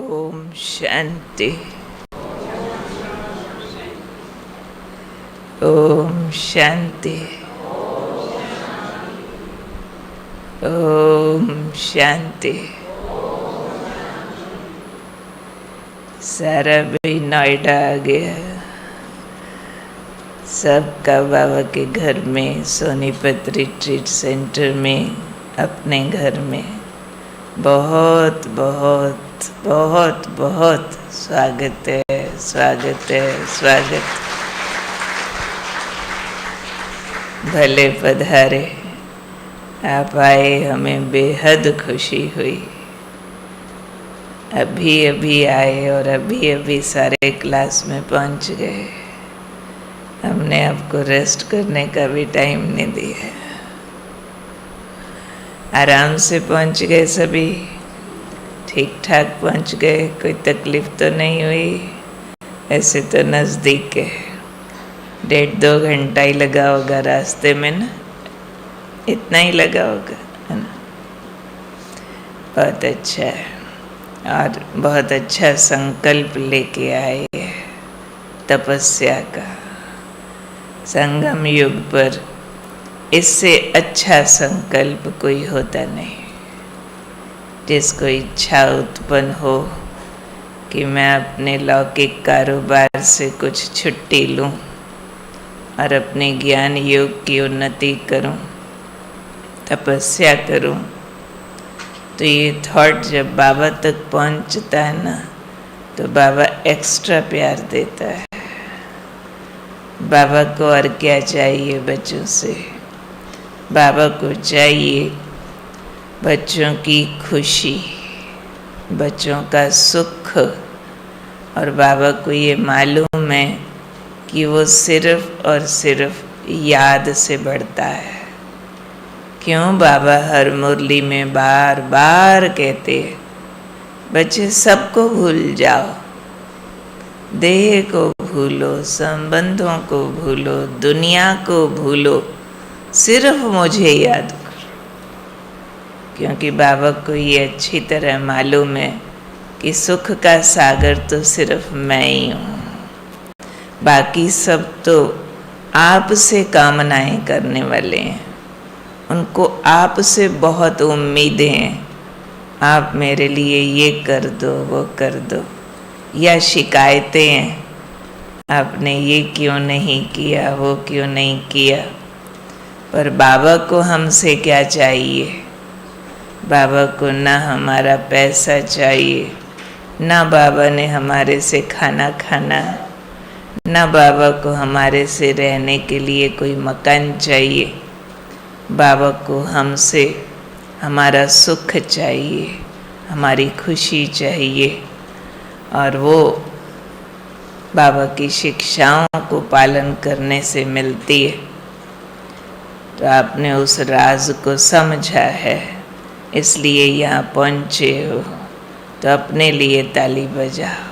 ओम शांति। ओम शांति। ओम शांति। सारा भी नोएडा आ गया। सबका बाबा के घर में, सोनीपत रिट्रीट सेंटर में, अपने घर में बहुत बहुत बहुत बहुत स्वागत है, स्वागत है, स्वागत। भले पधारे, आप आए, हमें बेहद खुशी हुई। अभी अभी आए और अभी अभी सारे क्लास में पहुंच गए। हमने आपको रेस्ट करने का भी टाइम नहीं दिया। आराम से पहुंच गए सभी, ठीक ठाक पहुंच गए, कोई तकलीफ तो नहीं हुई। ऐसे तो नज़दीक है, 1.5-2 घंटा ही लगा होगा रास्ते में ना, इतना ही लगा होगा, है ना। बहुत अच्छा है और बहुत अच्छा संकल्प लेके आए हैं तपस्या का। संगम युग पर इससे अच्छा संकल्प कोई होता नहीं। जिसको इच्छा उत्पन्न हो कि मैं अपने लौकिक कारोबार से कुछ छुट्टी लूं और अपने ज्ञान योग की उन्नति करूं, तपस्या करूं, तो ये थॉट जब बाबा तक पहुंचता है ना, तो बाबा एक्स्ट्रा प्यार देता है। बाबा को और क्या चाहिए बच्चों से? बाबा को चाहिए बच्चों की खुशी, बच्चों का सुख। और बाबा को ये मालूम है कि वो सिर्फ और सिर्फ याद से बढ़ता है। क्यों बाबा हर मुरली में बार बार कहते हैं, बच्चे सबको भूल जाओ, देह को भूलो, संबंधों को भूलो, दुनिया को भूलो, सिर्फ मुझे याद करो। क्योंकि बाबा को ये अच्छी तरह मालूम है कि सुख का सागर तो सिर्फ मैं ही हूँ। बाकी सब तो आपसे कामनाएं करने वाले हैं, उनको आपसे बहुत उम्मीदें हैं। आप मेरे लिए ये कर दो, वो कर दो, या शिकायतें हैं, आपने ये क्यों नहीं किया, वो क्यों नहीं किया। पर बाबा को हमसे क्या चाहिए? बाबा को ना हमारा पैसा चाहिए, ना बाबा ने हमारे से खाना खाना, ना बाबा को हमारे से रहने के लिए कोई मकान चाहिए। बाबा को हमसे हमारा सुख चाहिए, हमारी खुशी चाहिए। और वो बाबा की शिक्षाओं को पालन करने से मिलती है। तो आपने उस राज को समझा है, इसलिए यहाँ पहुँचे हो, तो अपने लिए ताली बजाओ।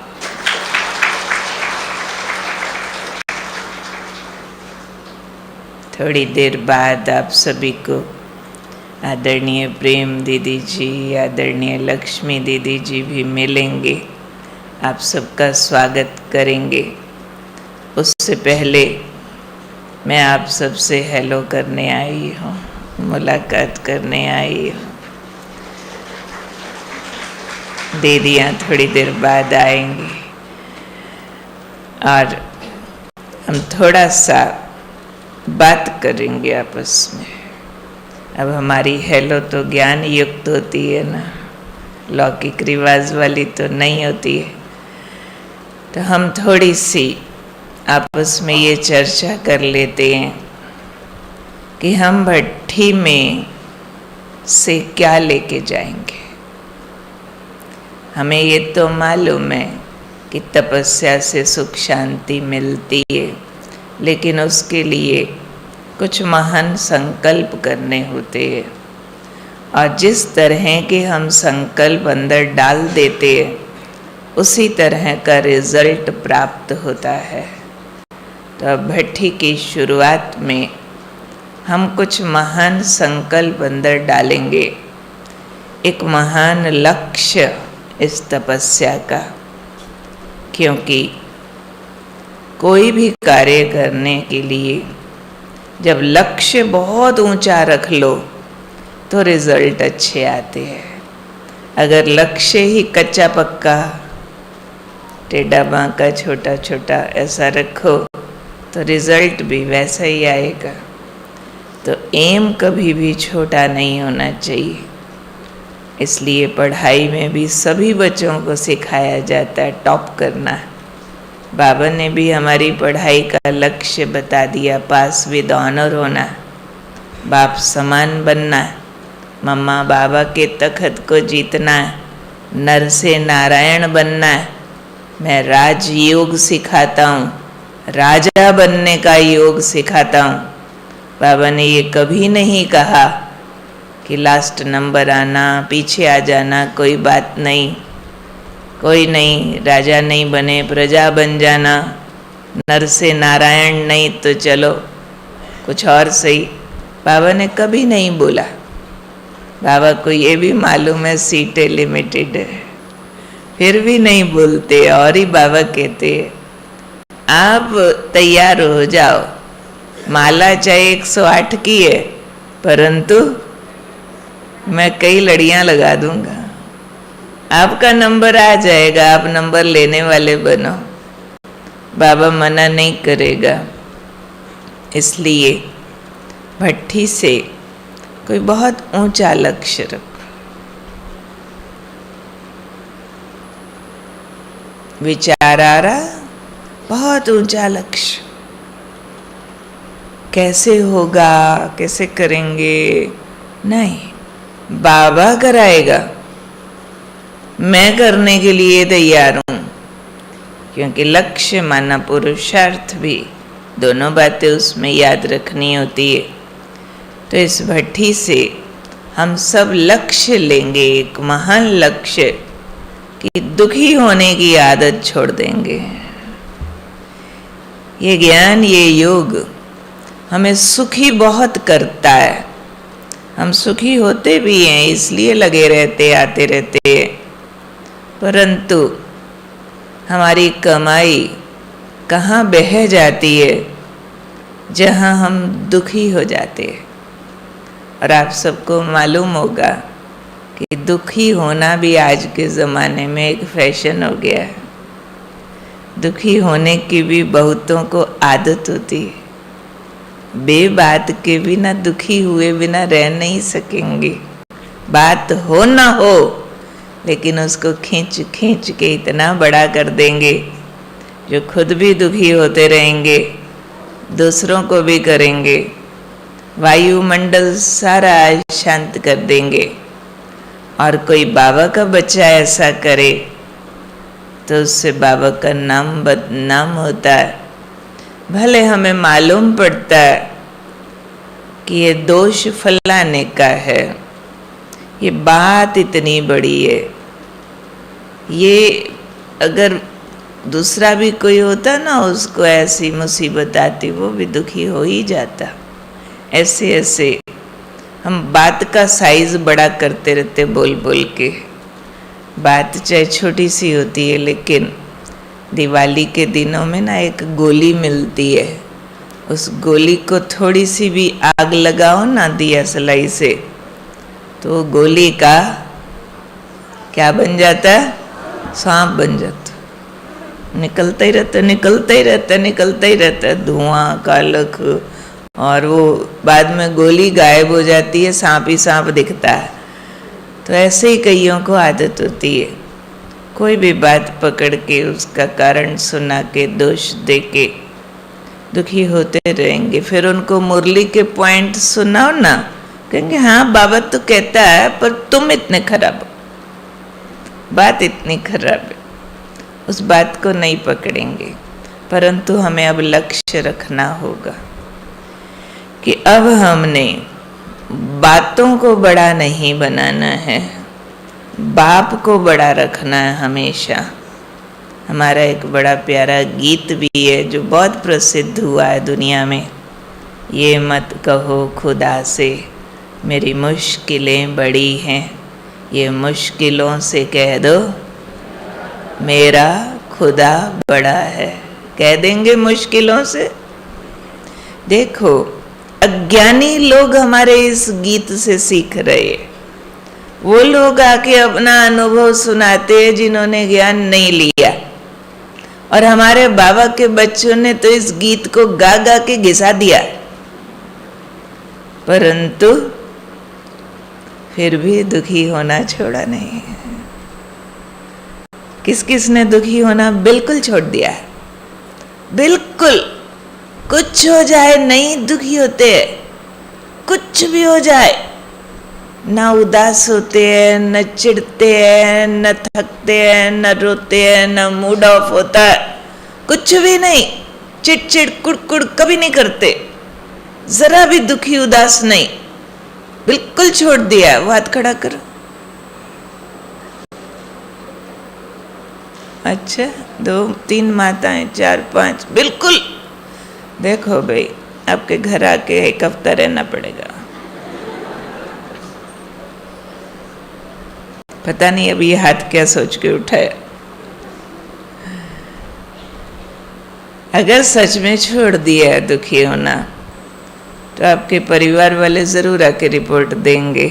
थोड़ी देर बाद आप सभी को आदरणीय प्रेम दीदी जी, आदरणीय लक्ष्मी दीदी जी भी मिलेंगे, आप सबका स्वागत करेंगे। उससे पहले मैं आप सबसे हेलो करने आई हूँ, मुलाकात करने आई हूँ। दीदियाँ थोड़ी देर बाद आएंगी और हम थोड़ा सा बात करेंगे आपस में। अब हमारी हेलो तो ज्ञान युक्त होती है ना, लौकिक रिवाज वाली तो नहीं होती है। तो हम थोड़ी सी आपस में ये चर्चा कर लेते हैं कि हम भट्ठी में से क्या लेके जाएंगे। हमें ये तो मालूम है कि तपस्या से सुख शांति मिलती है, लेकिन उसके लिए कुछ महान संकल्प करने होते हैं। और जिस तरह के हम संकल्प अंदर डाल देते हैं, उसी तरह का रिजल्ट प्राप्त होता है। तो अब भट्ठी की शुरुआत में हम कुछ महान संकल्प अंदर डालेंगे। एक महान लक्ष्य इस तपस्या का, क्योंकि कोई भी कार्य करने के लिए जब लक्ष्य बहुत ऊंचा रख लो तो रिजल्ट अच्छे आते हैं। अगर लक्ष्य ही कच्चा पक्का, टेढ़ा बांका, छोटा छोटा ऐसा रखो तो रिजल्ट भी वैसा ही आएगा। तो एम कभी भी छोटा नहीं होना चाहिए। इसलिए पढ़ाई में भी सभी बच्चों को सिखाया जाता है टॉप करना। बाबा ने भी हमारी पढ़ाई का लक्ष्य बता दिया, पास विद ऑनर होना, बाप समान बनना, मम्मा बाबा के तखत को जीतना, नर से नारायण बनना। मैं राजयोग सिखाता हूँ, राजा बनने का योग सिखाता हूँ। बाबा ने ये कभी नहीं कहा कि लास्ट नंबर आना, पीछे आ जाना, कोई बात नहीं, कोई नहीं, राजा नहीं बने प्रजा बन जाना, नर से नारायण नहीं तो चलो कुछ और सही। बाबा ने कभी नहीं बोला। बाबा को ये भी मालूम है सीटें लिमिटेड है, फिर भी नहीं बोलते। और ही बाबा कहते आप तैयार हो जाओ, माला चाहे 108 की है, परंतु मैं कई लड़ियां लगा दूंगा, आपका नंबर आ जाएगा, आप नंबर लेने वाले बनो। बाबा मना नहीं करेगा। इसलिए भट्ठी से कोई बहुत ऊंचा लक्ष्य रखो। विचार आ रहा, बहुत ऊंचा लक्ष्य, कैसे होगा, कैसे करेंगे, नहीं, बाबा कराएगा, मैं करने के लिए तैयार हूँ। क्योंकि लक्ष्य माना पुरुषार्थ भी, दोनों बातें उसमें याद रखनी होती है। तो इस भट्ठी से हम सब लक्ष्य लेंगे, एक महान लक्ष्य कि दुखी होने की आदत छोड़ देंगे। ये ज्ञान, ये योग हमें सुखी बहुत करता है। हम सुखी होते भी हैं, इसलिए लगे रहते, आते रहते हैं, परंतु हमारी कमाई कहाँ बह जाती है, जहाँ हम दुखी हो जाते हैं। और आप सबको मालूम होगा कि दुखी होना भी आज के ज़माने में एक फैशन हो गया है। दुखी होने की भी बहुतों को आदत होती है। बेबात के बिना, दुखी हुए बिना रह नहीं सकेंगे। बात हो ना हो, लेकिन उसको खींच खींच के इतना बड़ा कर देंगे जो खुद भी दुखी होते रहेंगे, दूसरों को भी करेंगे। वायुमंडल सारा शांत कर देंगे। और कोई बाबा का बच्चा ऐसा करे तो उससे बाबा का नाम बदनाम होता है। भले हमें मालूम पड़ता है कि ये दोष फलाने का है, ये बात इतनी बड़ी है, ये अगर दूसरा भी कोई होता ना, उसको ऐसी मुसीबत आती, वो भी दुखी हो ही जाता। ऐसे ऐसे हम बात का साइज बड़ा करते रहते बोल बोल के। बात चाहे छोटी सी होती है, लेकिन दिवाली के दिनों में ना एक गोली मिलती है, उस गोली को थोड़ी सी भी आग लगाओ ना दिया सलाई से, तो गोली का क्या बन जाता है? सांप बन जाता, निकलता ही रहता, निकलता ही रहता, निकलता ही रहता, धुआं कालख, और वो बाद में गोली गायब हो जाती है, सांप ही सांप दिखता है। तो ऐसे ही कईयों को आदत होती है, कोई भी बात पकड़ के उसका कारण सुना के दोष दे के दुखी होते रहेंगे। फिर उनको मुरली के पॉइंट सुनाओ ना, कहेंगे हाँ बाबा तो कहता है, पर तुम इतने खराब हो, बात इतनी खराब है, उस बात को नहीं पकड़ेंगे। परंतु हमें अब लक्ष्य रखना होगा कि अब हमने बातों को बड़ा नहीं बनाना है, बाप को बड़ा रखना है हमेशा। हमारा एक बड़ा प्यारा गीत भी है जो बहुत प्रसिद्ध हुआ है दुनिया में, ये मत कहो खुदा से मेरी मुश्किलें बड़ी हैं, ये मुश्किलों से कह दो मेरा खुदा बड़ा है, कह देंगे मुश्किलों से। देखो, अज्ञानी लोग हमारे इस गीत से सीख रहे हैं। वो लोग आके अपना अनुभव सुनाते हैं जिन्होंने ज्ञान नहीं लिया, और हमारे बाबा के बच्चों ने तो इस गीत को गा गा के घिसा दिया, परंतु फिर भी दुखी होना छोड़ा नहीं। किस किस ने दुखी होना बिल्कुल छोड़ दिया है। बिल्कुल, कुछ हो जाए नहीं दुखी होते हैं, कुछ भी हो जाए, ना उदास होते हैं, न चिढ़ते हैं, न थकते हैं, न रोते हैं, न मूड ऑफ होता है, कुछ भी नहीं। चिड़चिड़ कुड़कुड़ कभी नहीं करते, जरा भी दुखी उदास नहीं, बिल्कुल छोड़ दिया। वो हाथ खड़ा करो। अच्छा, 2 3 माताएं, 4 5, बिल्कुल। देखो भाई, आपके घर आके 1 हफ्ता रहना पड़ेगा। पता नहीं अभी ये हाथ क्या सोच के उठाया। अगर सच में छोड़ दिया है दुखी होना, तो आपके परिवार वाले ज़रूर आके रिपोर्ट देंगे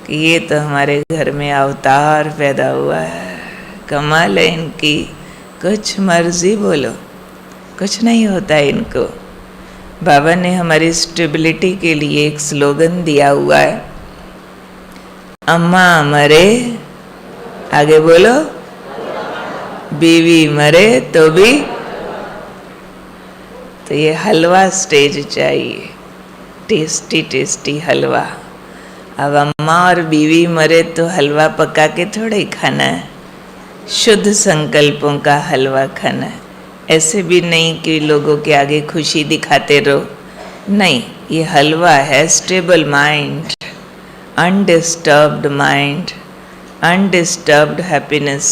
कि ये तो हमारे घर में अवतार पैदा हुआ है। कमाल है इनकी, कुछ मर्जी बोलो, कुछ नहीं होता इनको। बाबा ने हमारी स्टेबिलिटी के लिए एक स्लोगन दिया हुआ है, अम्मा मरे, आगे बोलो, बीवी मरे तो भी। तो ये हलवा स्टेज चाहिए, टेस्टी टेस्टी हलवा। अब अम्मा और बीवी मरे तो हलवा पका के थोड़ा ही खाना है, शुद्ध संकल्पों का हलवा खाना है। ऐसे भी नहीं कि लोगों के आगे खुशी दिखाते रहो, नहीं, ये हलवा है stable mind, undisturbed mind, undisturbed happiness,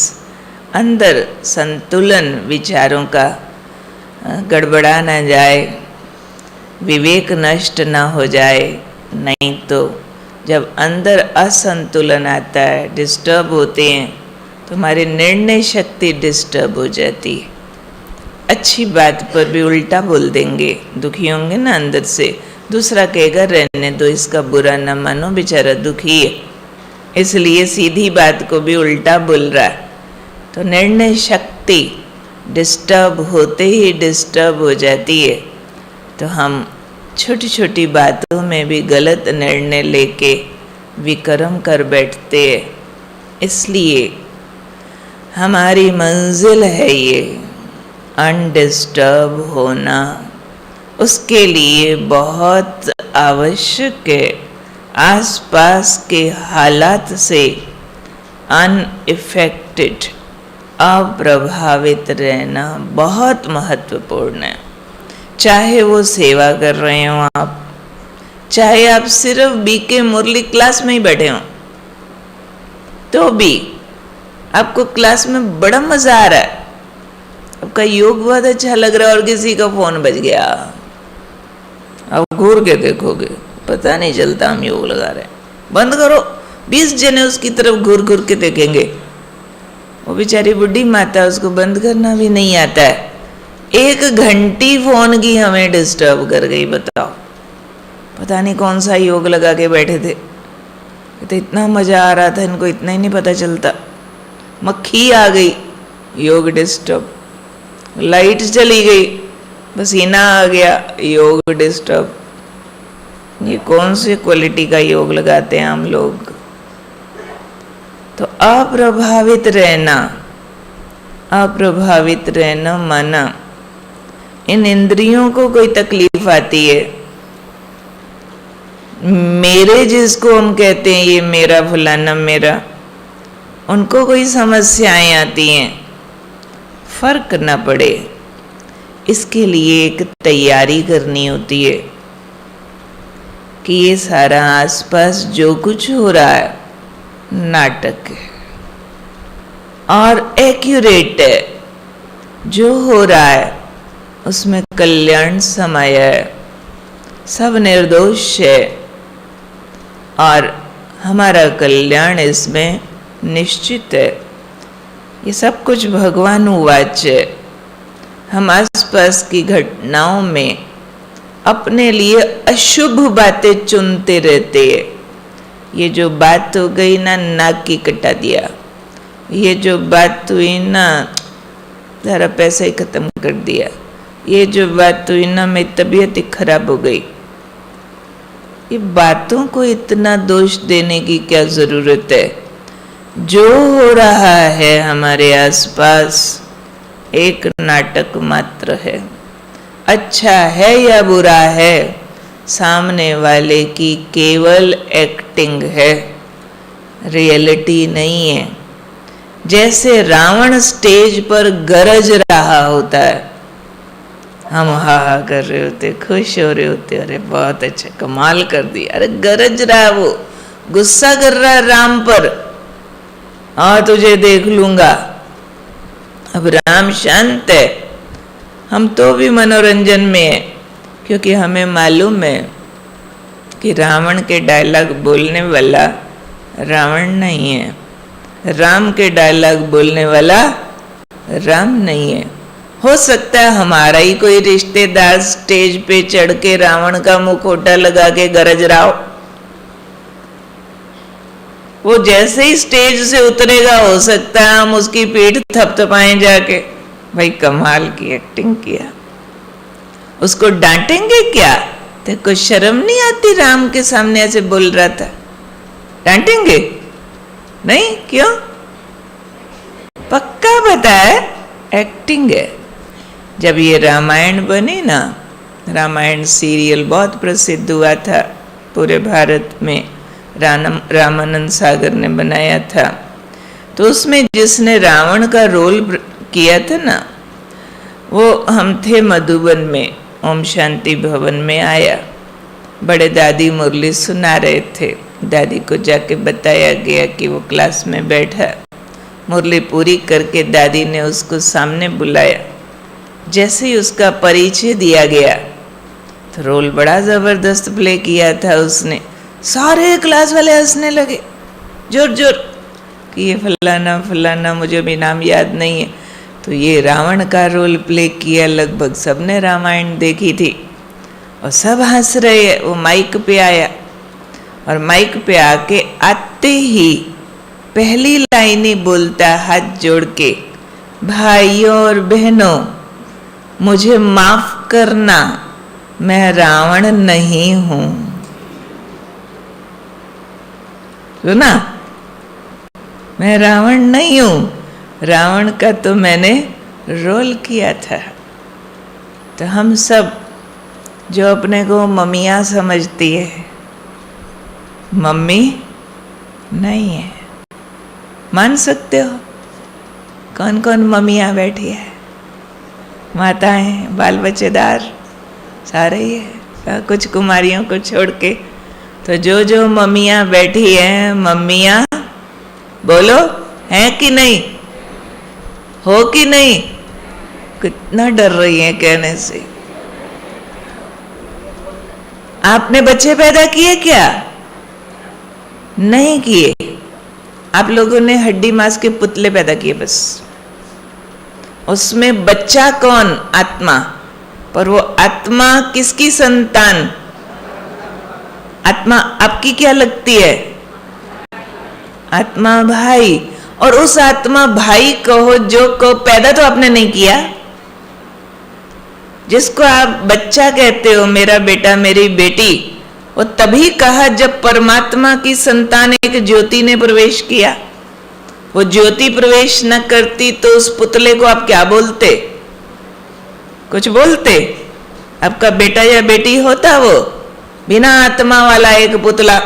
अंदर संतुलन विचारों का गड़बड़ा ना जाए, विवेक नष्ट ना हो जाए। नहीं तो जब अंदर असंतुलन आता है, डिस्टर्ब होते हैं, तो हमारी निर्णय शक्ति डिस्टर्ब हो जाती है। अच्छी बात पर भी उल्टा बोल देंगे, दुखी होंगे ना अंदर से, दूसरा कहेगा रहने दो, इसका बुरा न मानो, बेचारा दुखी है, इसलिए सीधी बात को भी उल्टा बोल रहा है। तो निर्णय शक्ति डिस्टर्ब होते ही डिस्टर्ब हो जाती है। तो हम छोटी छोटी बातों में भी गलत निर्णय लेके विक्रम कर बैठते हैं। इसलिए हमारी मंजिल है ये अनडिस्टर्ब होना, उसके लिए बहुत आवश्यक है आसपास के हालात से अनइफेक्टेड, अप्रभावित रहना बहुत महत्वपूर्ण है। चाहे वो सेवा कर रहे हो आप, चाहे आप सिर्फ बीके मुरली क्लास में ही बैठे हो, तो भी आपको क्लास में बड़ा मजा आ रहा है, आपका योग बहुत अच्छा लग रहा है, और किसी का फोन बज गया, आप घूर के देखोगे, पता नहीं चलता हम योग लगा रहे हैं। बंद करो, 20 जने उसकी तरफ घूर घूर के देखेंगे। वो बेचारी बुढ़ी माता, उसको बंद करना भी नहीं आता है। 1 घंटी फोन की हमें डिस्टर्ब कर गई, बताओ। पता नहीं कौन सा योग लगा के बैठे थे, तो इतना मजा आ रहा था, इनको इतना ही नहीं पता चलता। मक्खी आ गई, योग डिस्टर्ब, लाइट चली गई, पसीना आ गया, योग डिस्टर्ब। ये कौन सी क्वालिटी का योग लगाते हैं हम लोग। तो अप्रभावित रहना, अप्रभावित रहना माना इन इंद्रियों को कोई तकलीफ आती है, मेरे जिसको हम कहते हैं ये मेरा फलाना मेरा, उनको कोई समस्याएं आती हैं, फर्क ना पड़े, इसके लिए एक तैयारी करनी होती है कि ये सारा आसपास जो कुछ हो रहा है नाटक है और एक्यूरेट है। जो हो रहा है उसमें कल्याण समाया है, सब निर्दोष है और हमारा कल्याण इसमें निश्चित है। ये सब कुछ भगवान उवाच है। हम आसपास की घटनाओं में अपने लिए अशुभ बातें चुनते रहते हैं। ये जो बात हो गई ना, नाक की कटा दिया। ये जो बात हुई ना, सारा पैसा ही खत्म कर दिया। ये जो बात हुई ना, मेरी तबीयत ही खराब हो गई। ये बातों को इतना दोष देने की क्या जरूरत है? जो हो रहा है हमारे आसपास एक नाटक मात्र है। अच्छा है या बुरा है, सामने वाले की केवल एक्टिंग है, रियलिटी नहीं है। जैसे रावण स्टेज पर गरज रहा होता है, हम हा हा कर रहे होते, खुश हो रहे होते, अरे बहुत अच्छा, कमाल कर दिया। अरे गरज रहा है, वो गुस्सा कर रहा है राम पर, हाँ तुझे देख लूंगा। अब राम शांत है, हम तो भी मनोरंजन में है, क्योंकि हमें मालूम है कि रावण के डायलॉग बोलने वाला रावण नहीं है, राम के डायलॉग बोलने वाला राम नहीं है। हो सकता है हमारा ही कोई रिश्तेदार स्टेज पे चढ़ के रावण का मुखौटा लगा के गरज रहा हो। वो जैसे ही स्टेज से उतरेगा, हो सकता है हम उसकी पीठ थपथपाएं जाके, भाई कमाल की एक्टिंग किया। उसको डांटेंगे क्या? तेरे को शर्म नहीं आती? राम के सामने ऐसे बोल रहा था, डांटेंगे नहीं? क्यों? पक्का पता है एक्टिंग है। जब ये रामायण बनी ना, रामायण सीरियल बहुत प्रसिद्ध हुआ था पूरे भारत में, रामानंद सागर ने बनाया था। तो उसमें जिसने रावण का रोल किया था ना, वो हम थे मधुबन में, ओम शांति भवन में आया। बड़े दादी मुरली सुना रहे थे, दादी को जाके बताया गया कि वो क्लास में बैठा। मुरली पूरी करके दादी ने उसको सामने बुलाया। जैसे ही उसका परिचय दिया गया तो रोल बड़ा ज़बरदस्त प्ले किया था उसने। सारे क्लास वाले हंसने लगे जोर जोर कि ये फलाना फलाना, मुझे भी नाम याद नहीं है। तो ये रावण का रोल प्ले किया, लगभग सबने रामायण देखी थी और सब हंस रहे हैं। वो माइक पे आया और माइक पे आके आते ही पहली लाइन ही बोलता हाथ जोड़ के, भाइयों और बहनों मुझे माफ करना, मैं रावण नहीं हूं। सुना? मैं रावण नहीं हूं, रावण का तो मैंने रोल किया था। तो हम सब जो अपने को मम्मियाँ समझती है, मम्मी नहीं है। मान सकते हो? कौन कौन मम्मियाँ बैठी है? माताएं, बाल बच्चेदार सारे ही है, कुछ कुमारियों को छोड़ के। तो जो जो मम्मियाँ बैठी हैं, मम्मियाँ बोलो, हैं कि नहीं? हो कि नहीं? कितना डर रही हैं कहने से। आपने बच्चे पैदा किए क्या? नहीं किए। आप लोगों ने हड्डी मांस के पुतले पैदा किए बस। उसमें बच्चा कौन? आत्मा। पर वो आत्मा किसकी संतान? आत्मा आपकी क्या लगती है? आत्मा भाई। और उस आत्मा भाई कहो जो को पैदा तो आपने नहीं किया। जिसको आप बच्चा कहते हो, मेरा बेटा मेरी बेटी, वो तभी कहा जब परमात्मा की संतान एक ज्योति ने प्रवेश किया। वो ज्योति प्रवेश न करती तो उस पुतले को आप क्या बोलते? कुछ बोलते? आपका बेटा या बेटी होता वो बिना आत्मा वाला एक पुतला।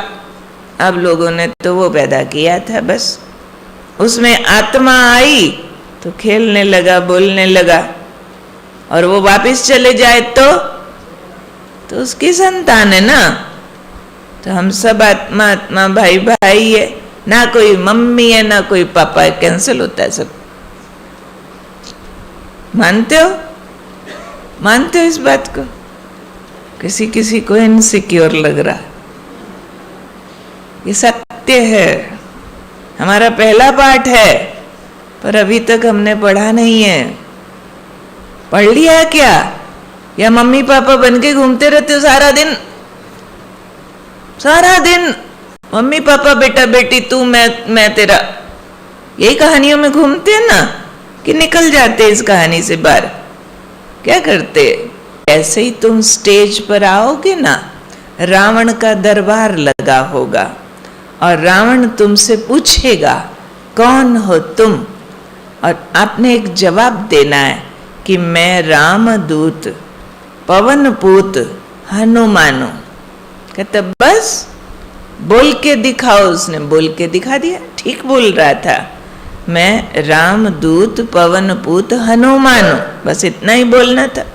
आप लोगों ने तो वो पैदा किया था बस। उसमें आत्मा आई तो खेलने लगा, बोलने लगा, और वो वापस चले जाए तो उसकी संतान है ना। तो हम सब आत्मा आत्मा भाई भाई है, ना कोई मम्मी है ना कोई पापा है। कैंसिल होता है सब। मानते हो? मानते हो इस बात को? किसी किसी को इनसिक्योर लग रहा। ये सत्य है, हमारा पहला पाठ है। पर अभी तक हमने पढ़ा नहीं है। पढ़ लिया है क्या? या मम्मी पापा बन के घूमते रहते हो सारा दिन? सारा दिन मम्मी पापा बेटा बेटी तू मैं तेरा, यही कहानियों में घूमते हैं ना, कि निकल जाते इस कहानी से बाहर? क्या करते? ऐसे ही तुम स्टेज पर आओगे ना, रावण का दरबार लगा होगा और रावण तुमसे पूछेगा कौन हो तुम, और आपने एक जवाब देना है कि मैं रामदूत पवन पूत हनुमान हूं। कहते बस बोल के दिखाओ। उसने बोल के दिखा दिया, ठीक बोल रहा था, मैं रामदूत पवन पूत हनुमान हूं, बस इतना ही बोलना था।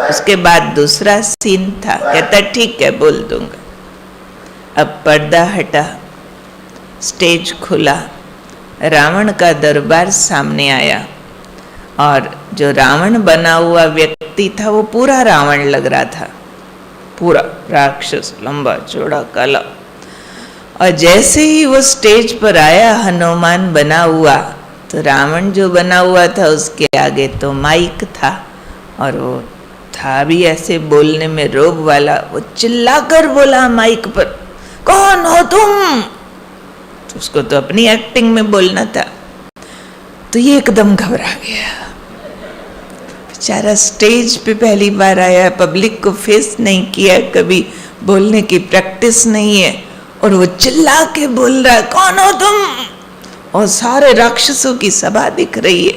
उसके बाद दूसरा सीन था, कहता ठीक है बोल दूंगा। अब पर्दा हटा, स्टेज खुला, रावण का दरबार सामने आया और जो रावण बना हुआ व्यक्ति था वो पूरा रावण लग रहा था, पूरा राक्षस, लंबा चौड़ा काला। और जैसे ही वो स्टेज पर आया हनुमान बना हुआ, तो रावण जो बना हुआ था उसके आगे तो माइक था और वो था भी ऐसे बोलने में रोब वाला। वो चिल्लाकर बोला माइक पर, कौन हो तुम? तो उसको तो अपनी एक्टिंग में बोलना था, तो ये एकदम घबरा गया। बेचारा स्टेज पे पहली बार आया, पब्लिक को फेस नहीं किया, कभी बोलने की प्रैक्टिस नहीं है, और वो चिल्ला के बोल रहा है कौन हो तुम, और सारे राक्षसों की सभा दिख रही है।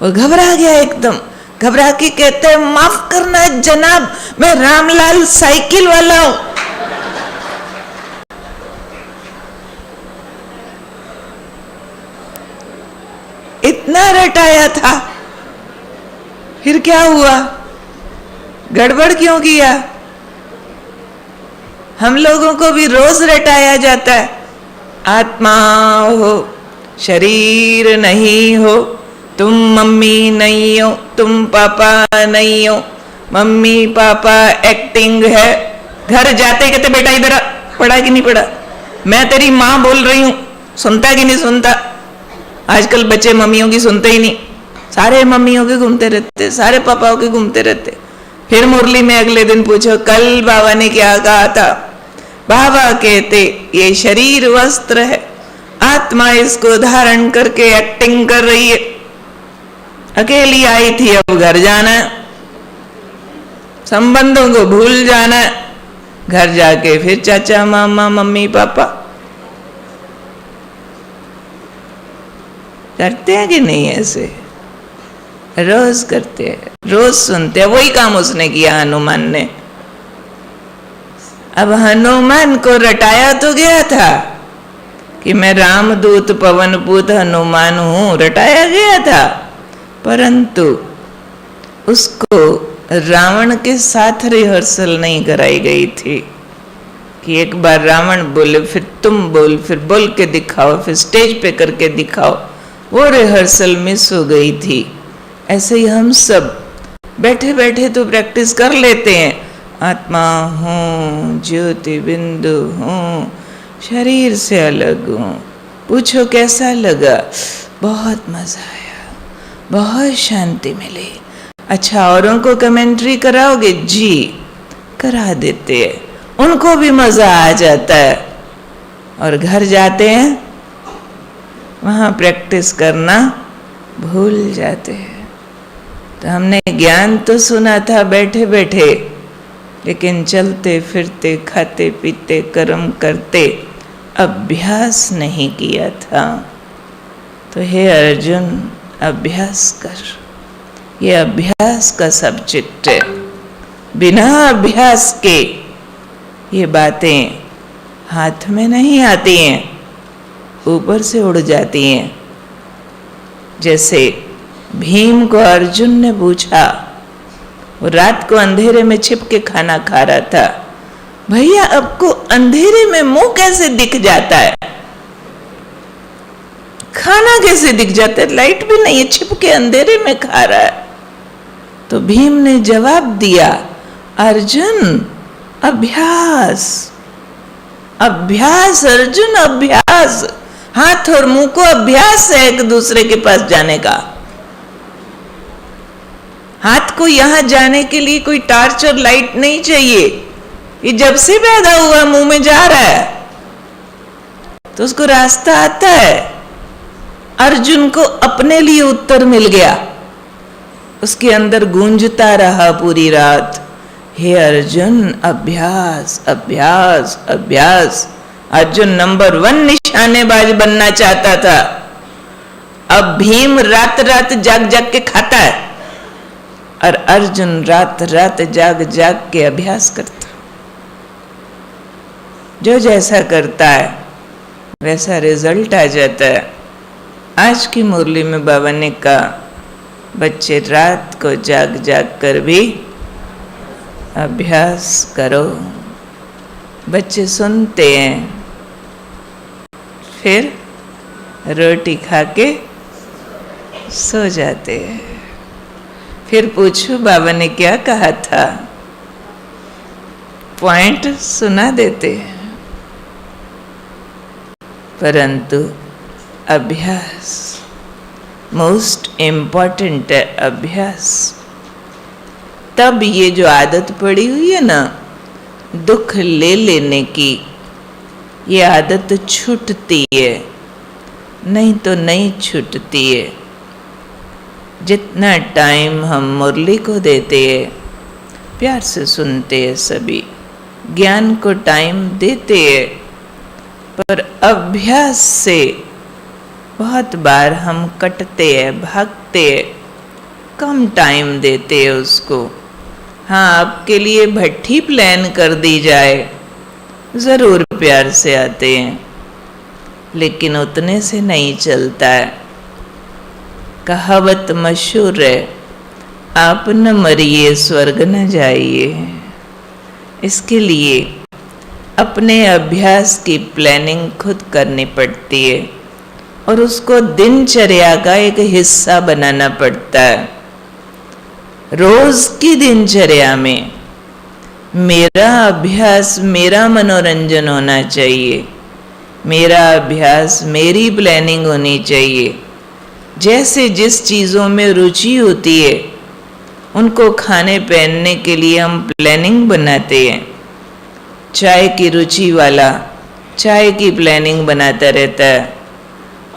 वो घबरा गया एकदम, घबरा के कहते हैं माफ करना जनाब, मैं रामलाल साइकिल वाला हूं। इतना रटाया था, फिर क्या हुआ? गड़बड़ क्यों किया? हम लोगों को भी रोज रटाया जाता है, आत्मा हो शरीर नहीं हो, तुम मम्मी नहीं हो, तुम पापा नहीं हो, मम्मी पापा एक्टिंग है। घर जाते कहते बेटा इधर आ, पढ़ा कि नहीं पढ़ा? मैं तेरी माँ बोल रही हूँ, सुनता कि नहीं सुनता? आजकल बच्चे मम्मियों की सुनते ही नहीं, सारे मम्मियों के घूमते रहते, सारे पापाओं के घूमते रहते। फिर मुरली में अगले दिन पूछो कल बाबा ने क्या कहा था? बाबा कहते ये शरीर वस्त्र है, आत्मा इसको धारण करके एक्टिंग कर रही है। अकेली आई थी, अब घर जाना है, संबंधों को भूल जाना है, घर जाके फिर चाचा मामा मम्मी पापा। करते हैं कि नहीं? ऐसे रोज करते हैं, रोज सुनते हैं। वही काम उसने किया हनुमान ने। अब हनुमान को रटाया तो गया था कि मैं रामदूत पवनपूत हनुमान हूं, रटाया गया था, परंतु उसको रावण के साथ रिहर्सल नहीं कराई गई थी कि एक बार रावण बोले फिर तुम बोल, फिर बोल के दिखाओ, फिर स्टेज पे करके दिखाओ। वो रिहर्सल मिस हो गई थी। ऐसे ही हम सब बैठे बैठे तो प्रैक्टिस कर लेते हैं, आत्मा हूँ, ज्योति बिंदु हूँ, शरीर से अलग हूँ। पूछो कैसा लगा? बहुत मजा आया, बहुत शांति मिली। अच्छा औरों को कमेंट्री कराओगे? जी करा देते हैं, उनको भी मजा आ जाता है। और घर जाते हैं, वहाँ प्रैक्टिस करना भूल जाते हैं। तो हमने ज्ञान तो सुना था बैठे बैठे, लेकिन चलते फिरते खाते पीते कर्म करते अभ्यास नहीं किया था। तो हे अर्जुन अभ्यास कर, ये अभ्यास का सब्जेक्ट है। बिना अभ्यास के ये बातें हाथ में नहीं आती हैं, ऊपर से उड़ जाती हैं। जैसे भीम को अर्जुन ने पूछा, वो रात को अंधेरे में छिप के खाना खा रहा था, भैया आपको अंधेरे में मुंह कैसे दिख जाता है? खाना कैसे दिख जाता है? लाइट भी नहीं है, छिप के अंधेरे में खा रहा है। तो भीम ने जवाब दिया, अर्जुन अभ्यास, अभ्यास अर्जुन अभ्यास। हाथ और मुंह को अभ्यास है एक दूसरे के पास जाने का। हाथ को यहां जाने के लिए कोई टार्च और लाइट नहीं चाहिए। ये जब से पैदा हुआ मुंह में जा रहा है तो उसको रास्ता आता है। अर्जुन को अपने लिए उत्तर मिल गया। उसके अंदर गूंजता रहा पूरी रात, हे अर्जुन अभ्यास अभ्यास अभ्यास। अर्जुन नंबर 1 निशानेबाज बनना चाहता था। अब भीम रात रात जाग जाग के खाता है और अर्जुन रात रात जाग जाग के अभ्यास करता। जो जैसा करता है वैसा रिजल्ट आ जाता है। आज की मुरली में बाबा ने कहा, बच्चे रात को जाग जाग कर भी अभ्यास करो। बच्चे सुनते हैं, फिर रोटी खा के सो जाते हैं। फिर पूछो बाबा ने क्या कहा था, पॉइंट सुना देते हैं। परंतु अभ्यास मोस्ट इम्पॉर्टेंट है। अभ्यास तब ये जो आदत पड़ी हुई है ना दुख ले लेने की, ये आदत छूटती है, नहीं तो नहीं छूटती है। जितना टाइम हम मुरली को देते हैं, प्यार से सुनते हैं, सभी ज्ञान को टाइम देते हैं, पर अभ्यास से बहुत बार हम कटते हैं, भागते हैं, कम टाइम देते हैं उसको। हाँ, आपके लिए भट्ठी प्लान कर दी जाए, ज़रूर प्यार से आते हैं, लेकिन उतने से नहीं चलता है। कहावत मशहूर है, आप न मरिए स्वर्ग न जाइए। इसके लिए अपने अभ्यास की प्लानिंग खुद करनी पड़ती है और उसको दिनचर्या का एक हिस्सा बनाना पड़ता है। रोज की दिनचर्या में मेरा अभ्यास मेरा मनोरंजन होना चाहिए, मेरा अभ्यास मेरी प्लानिंग होनी चाहिए। जैसे जिस चीज़ों में रुचि होती है उनको खाने पहनने के लिए हम प्लानिंग बनाते हैं। चाय की रुचि वाला चाय की प्लानिंग बनाता रहता है,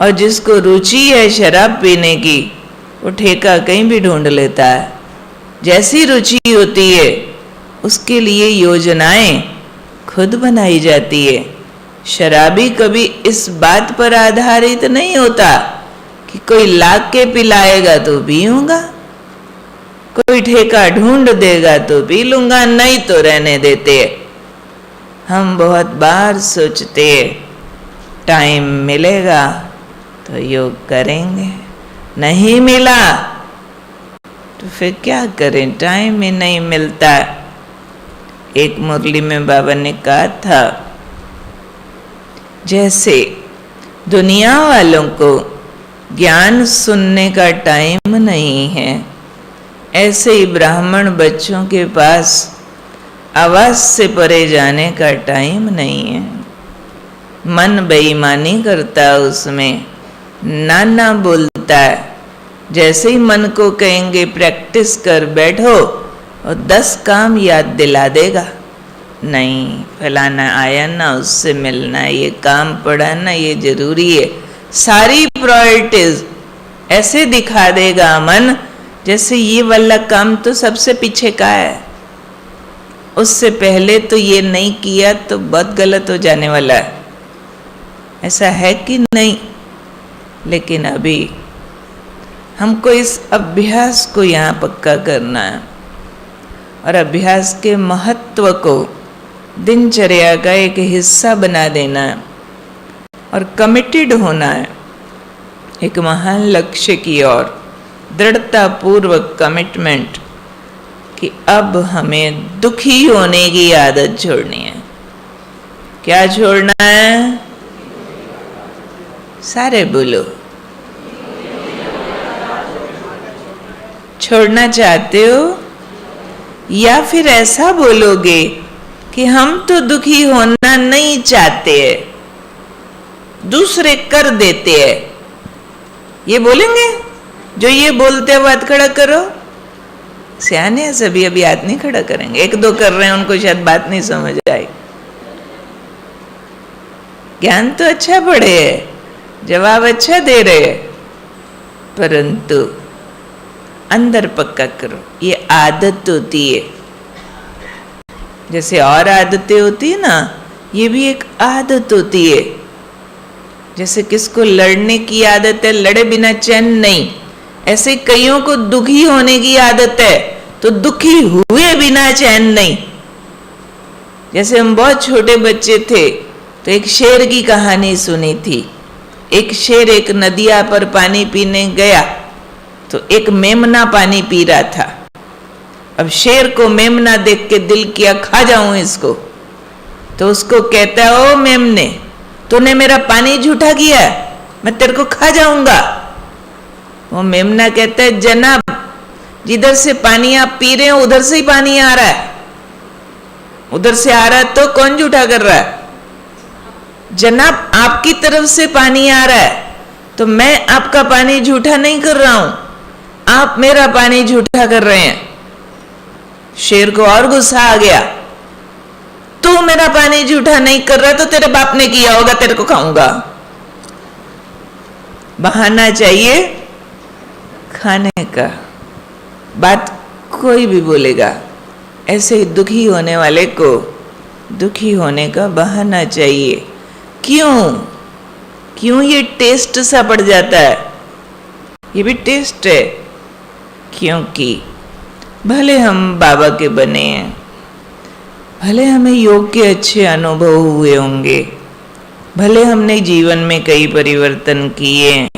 और जिसको रुचि है शराब पीने की वो ठेका कहीं भी ढूंढ लेता है। जैसी रुचि होती है उसके लिए योजनाएं खुद बनाई जाती है। शराबी कभी इस बात पर आधारित नहीं होता कि कोई ला के पिलाएगा तो पीऊंगा, कोई ठेका ढूंढ देगा तो पी लूंगा, नहीं तो रहने देते। हम बहुत बार सोचते टाइम मिलेगा तो योग करेंगे, नहीं मिला तो फिर क्या करें, टाइम ही नहीं मिलता। एक मुरली में बाबा ने कहा था, जैसे दुनिया वालों को ज्ञान सुनने का टाइम नहीं है, ऐसे ही ब्राह्मण बच्चों के पास आवाज से परे जाने का टाइम नहीं है। मन बेईमानी करता है, उसमें नाना बोलता है। जैसे ही मन को कहेंगे प्रैक्टिस कर बैठो और 10 काम याद दिला देगा, नहीं फलाना आया ना, उससे मिलना, ये काम पड़ा ना, ये जरूरी है, सारी प्रायोरिटीज ऐसे दिखा देगा मन जैसे ये वाला काम तो सबसे पीछे का है, उससे पहले तो ये नहीं किया तो बहुत गलत हो जाने वाला है। ऐसा है कि नहीं? लेकिन अभी हमको इस अभ्यास को यहाँ पक्का करना है और अभ्यास के महत्व को दिनचर्या का एक हिस्सा बना देना है और कमिटेड होना है एक महान लक्ष्य की ओर, दृढ़तापूर्वक कमिटमेंट कि अब हमें दुखी होने की आदत छोड़नी है। क्या छोड़ना है? सारे बोलो। छोड़ना चाहते हो या फिर ऐसा बोलोगे कि हम तो दुखी होना नहीं चाहते हैं, दूसरे कर देते हैं। ये बोलेंगे जो ये बोलते हैं, हाथ खड़ा करो। सियाने सभी अभी हाथ नहीं खड़ा करेंगे, एक दो कर रहे हैं, उनको शायद बात नहीं समझ आई। ज्ञान तो अच्छा पढ़े है, जवाब अच्छा दे रहे हैं, परंतु अंदर पक्का करो। ये आदत होती है, जैसे और आदतें होती है ना, ये भी एक आदत होती है। जैसे किसको लड़ने की आदत है, लड़े बिना चैन नहीं, ऐसे कईयों को दुखी होने की आदत है, तो दुखी हुए बिना चैन नहीं। जैसे हम बहुत छोटे बच्चे थे तो एक शेर की कहानी सुनी थी। एक शेर एक नदिया पर पानी पीने गया, तो एक मेमना पानी पी रहा था। अब शेर को मेमना देख के दिल किया खा जाऊं इसको, तो उसको कहता है, ओ मेमने, तूने मेरा पानी झूठा किया, मैं तेरे को खा जाऊंगा। वो मेमना कहता है, जनाब, जिधर से पानी आप पी रहे हो उधर से ही पानी आ रहा है, उधर से आ रहा है तो कौन झूठा कर रहा है? जनाब, आपकी तरफ से पानी आ रहा है, तो मैं आपका पानी झूठा नहीं कर रहा हूं, आप मेरा पानी झूठा कर रहे हैं। शेर को और गुस्सा आ गया, तू मेरा पानी झूठा नहीं कर रहा तो तेरे बाप ने किया होगा, तेरे को खाऊंगा। बहाना चाहिए खाने का। बात कोई भी बोलेगा, ऐसे ही दुखी होने वाले को दुखी होने का बहाना चाहिए। क्यों ये टेस्ट सा पड़ जाता है? ये भी टेस्ट है, क्योंकि भले हम बाबा के बने हैं, भले हमें योग के अच्छे अनुभव हुए होंगे, भले हमने जीवन में कई परिवर्तन किए,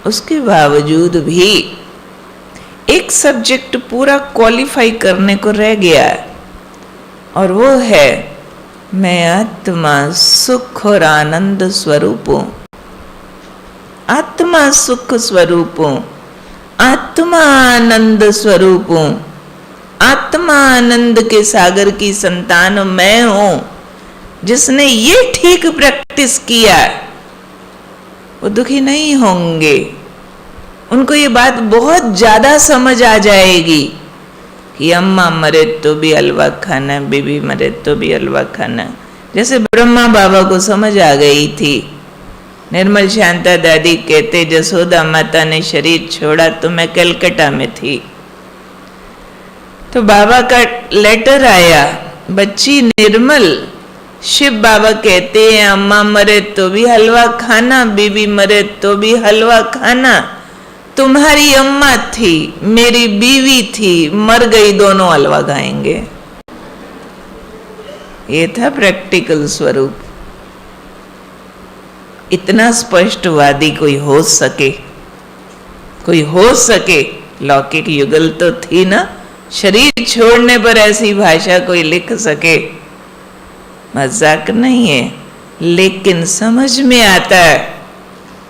उसके बावजूद भी एक सब्जेक्ट पूरा क्वालिफाई करने को रह गया है, और वो है मैं आत्मा सुख और आनंद स्वरूप हूं। आत्मा सुख स्वरूप हूं, आत्मा आनंद स्वरूप हूं, आत्मा आनंद के सागर की संतान मैं हूं। जिसने ये ठीक प्रैक्टिस किया वो दुखी नहीं होंगे। उनको ये बात बहुत ज्यादा समझ आ जाएगी कि अम्मा मरे तो भी हलवा खाना, बीबी मरे तो भी हलवा खाना। जैसे ब्रह्मा बाबा को समझ आ गई थी। निर्मल शांता दादी कहते, जसोदा माता ने शरीर छोड़ा तो मैं कलकत्ता में थी, तो बाबा का लेटर आया, बच्ची निर्मल, शिव बाबा कहते हैं अम्मा मरे तो भी हलवा खाना, बीबी मरे तो भी हलवा खाना। तुम्हारी अम्मा थी, मेरी बीवी थी, मर गई, दोनों हलवा खाएंगे। ये था प्रैक्टिकल स्वरूप। इतना स्पष्टवादी कोई हो सके, कोई हो सके। लौकिक युगल तो थी ना, शरीर छोड़ने पर ऐसी भाषा कोई लिख सके, मजाक नहीं है। लेकिन समझ में आता है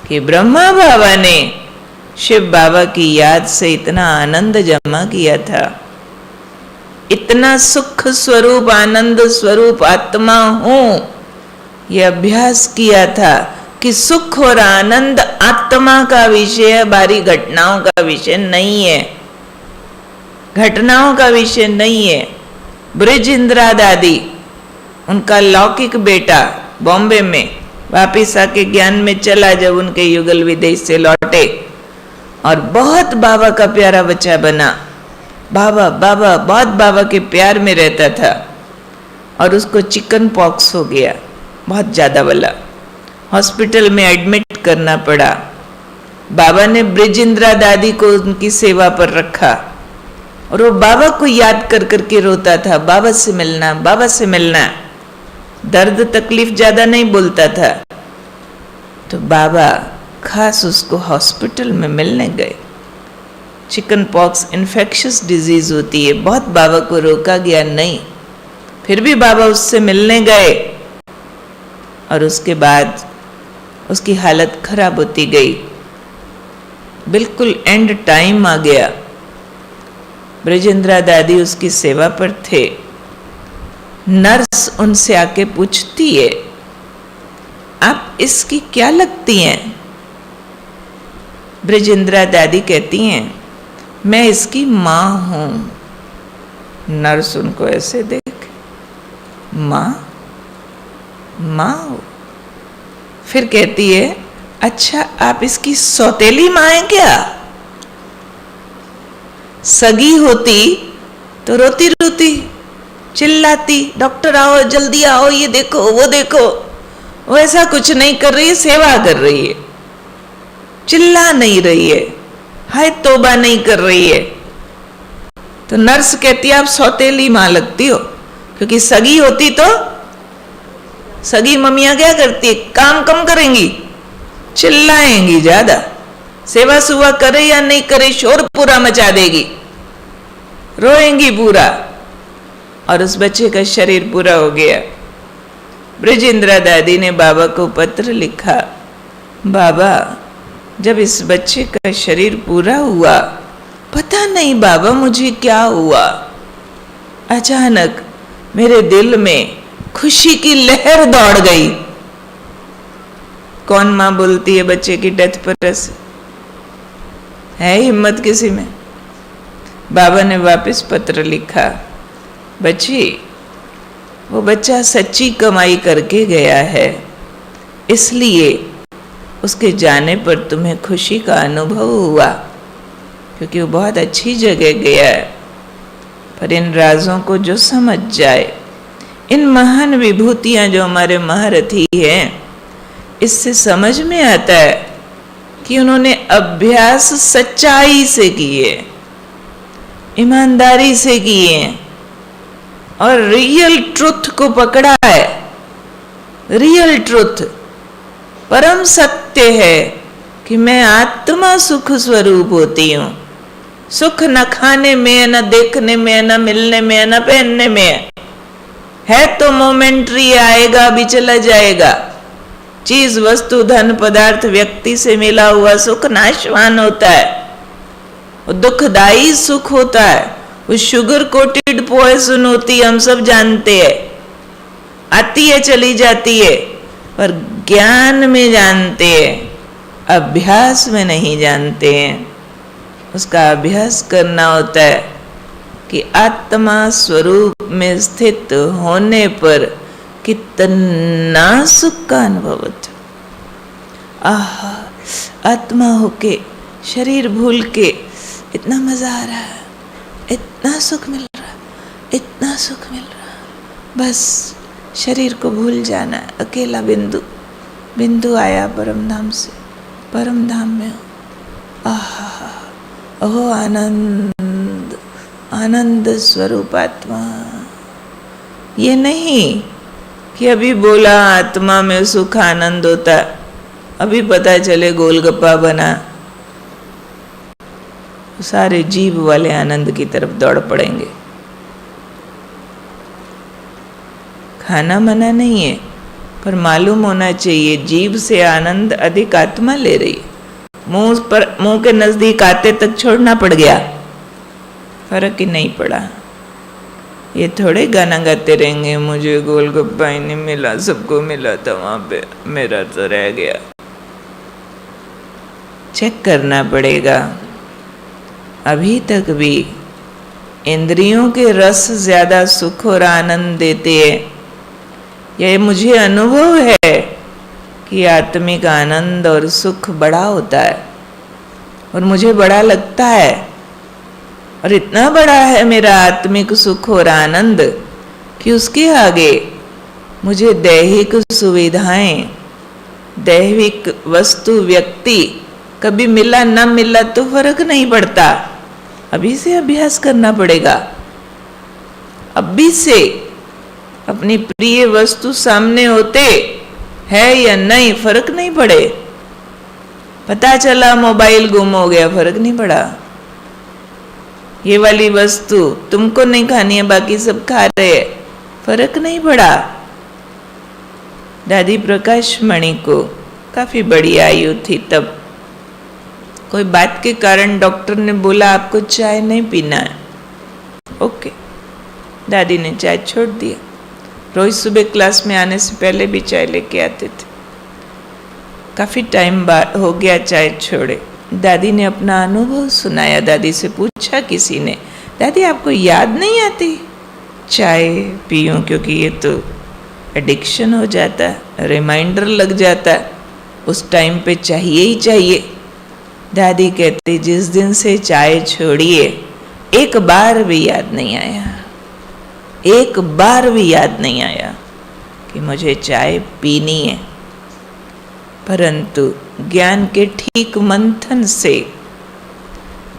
कि ब्रह्मा बाबा ने शिव बाबा की याद से इतना आनंद जमा किया था, इतना सुख स्वरूप आनंद स्वरूप आत्मा हूं, यह अभ्यास किया था कि सुख और आनंद आत्मा का विषय है, बाहरी घटनाओं का विषय नहीं है, घटनाओं का विषय नहीं है। ब्रिज इंदिरा दादी, उनका लौकिक बेटा बॉम्बे में वापिस आके ज्ञान में चला जब उनके युगल विदेश से लौटे, और बहुत बाबा का प्यारा बच्चा बना। बाबा बाबा बहुत बाबा के प्यार में रहता था, और उसको चिकन पॉक्स हो गया, बहुत ज़्यादा वाला। हॉस्पिटल में एडमिट करना पड़ा। बाबा ने ब्रिज इंदिरा दादी को उनकी सेवा पर रखा, और वो बाबा को याद कर करके रोता था, बाबा से मिलना, बाबा से मिलना। दर्द तकलीफ ज़्यादा नहीं बोलता था। तो बाबा खास उसको हॉस्पिटल में मिलने गए। चिकन पॉक्स इन्फेक्शियस डिजीज होती है, बहुत बाबा को रोका गया नहीं, फिर भी बाबा उससे मिलने गए, और उसके बाद उसकी हालत खराब होती गई। बिल्कुल एंड टाइम आ गया। ब्रजेंद्रा दादी उसकी सेवा पर थे। नर्स उनसे आके पूछती है, आप इसकी क्या लगती हैं? ब्रजेंद्रा दादी कहती हैं, मैं इसकी माँ हूं। नर्स उनको ऐसे देख, माँ माँ हो? फिर कहती है, अच्छा आप इसकी सौतेली माँ हैं क्या? सगी होती तो रोती रोती चिल्लाती, डॉक्टर आओ जल्दी आओ, ये देखो वो देखो। वो ऐसा कुछ नहीं कर रही है, सेवा कर रही है, चिल्ला नहीं रही है, हाय तौबा नहीं कर रही है। तो नर्स कहती है आप सौतेली माँ लगती हो, क्योंकि सगी होती तो सगी मम्मियां क्या करती है, काम कम करेंगी, चिल्लाएंगी ज्यादा, सेवा सुवा करे या नहीं करे शोर पूरा मचा देगी, रोएंगी पूरा। और उस बच्चे का शरीर पूरा हो गया। ब्रजेंद्रा दादी ने बाबा को पत्र लिखा, बाबा जब इस बच्चे का शरीर पूरा हुआ, पता नहीं बाबा मुझे क्या हुआ, अचानक मेरे दिल में खुशी की लहर दौड़ गई। कौन माँ बोलती है बच्चे की डेथ पर ऐसे? है हिम्मत किसी में? बाबा ने वापस पत्र लिखा, बच्ची वो बच्चा सच्ची कमाई करके गया है, इसलिए उसके जाने पर तुम्हें खुशी का अनुभव हुआ, क्योंकि वो बहुत अच्छी जगह गया है। पर इन राजों को जो समझ जाए, इन महान विभूतियां जो हमारे महारथी हैं, इससे समझ में आता है कि उन्होंने अभ्यास सच्चाई से किए, ईमानदारी से किए और रियल ट्रुथ को पकड़ा है। रियल ट्रुथ, परम सत्य है कि मैं आत्मा सुख स्वरूप होती हूँ। सुख न खाने में, न देखने में, न मिलने में, न पहनने में है तो मोमेंट्री, आएगा भी चला जाएगा। चीज वस्तु धन पदार्थ व्यक्ति से मिला हुआ सुख नाशवान होता है, वो दुखदायी सुख होता है, वो शुगर कोटेड पॉइजन होती है, हम सब जानते हैं, आती है चली जाती है, पर ज्ञान में जानते हैं, अभ्यास में नहीं जानते हैं। उसका अभ्यास करना होता है कि आत्मा स्वरूप में स्थित होने पर कितना सुख का अनुभव होता। आहा, आत्मा होके शरीर भूल के इतना मजा आ रहा है, इतना सुख मिल रहा, इतना सुख मिल रहा, बस शरीर को भूल जाना है। अकेला बिंदु, बिंदु आया परम धाम से, परम धाम में हो। आहा, ओह आनंद, आनंद स्वरूप आत्मा। ये नहीं कि अभी बोला आत्मा में सुख आनंद होता, अभी पता चले गोलगप्पा बना, सारे जीव वाले आनंद की तरफ दौड़ पड़ेंगे। खाना मना नहीं है, पर मालूम होना चाहिए जीव से आनंद अधिक आत्मा ले रही। मुंह के नजदीक आते तक छोड़ना पड़ गया, फर्क ही नहीं पड़ा। ये थोड़े गाना गाते रहेंगे, मुझे गोलगप्पा ही नहीं मिला, सबको मिला था वहां पे, मेरा तो रह गया। चेक करना पड़ेगा। अभी तक भी इंद्रियों के रस ज्यादा सुख और आनंद देते हैं। यह मुझे अनुभव है कि आत्मिक आनंद और सुख बड़ा होता है, और मुझे बड़ा लगता है, और इतना बड़ा है मेरा आत्मिक सुख और आनंद कि उसके आगे मुझे दैहिक सुविधाएं, दैविक वस्तु, व्यक्ति कभी मिला न मिला तो फर्क नहीं पड़ता। अभी से अभ्यास करना पड़ेगा। अभी से अपनी प्रिय वस्तु सामने होते है या नहीं फर्क नहीं पड़े। पता चला मोबाइल गुम हो गया, फर्क नहीं पड़ा। ये वाली वस्तु तुमको नहीं खानी है, बाकी सब खा रहे हैं, फर्क नहीं पड़ा। दादी प्रकाश मणि को काफी बड़ी आयु थी तब, कोई बात के कारण डॉक्टर ने बोला आपको चाय नहीं पीना है। ओके, दादी ने चाय छोड़ दिया। रोज सुबह क्लास में आने से पहले भी चाय लेके आते थे। काफ़ी टाइम बाद हो गया चाय छोड़े। दादी ने अपना अनुभव सुनाया। दादी से पूछा किसी ने, दादी आपको याद नहीं आती चाय पीऊँ? क्योंकि ये तो एडिक्शन हो जाता है, रिमाइंडर लग जाता है, उस टाइम पे चाहिए ही चाहिए। दादी कहती जिस दिन से चाय छोड़िए एक बार भी याद नहीं आया, एक बार भी याद नहीं आया कि मुझे चाय पीनी है। परंतु ज्ञान के ठीक मंथन से,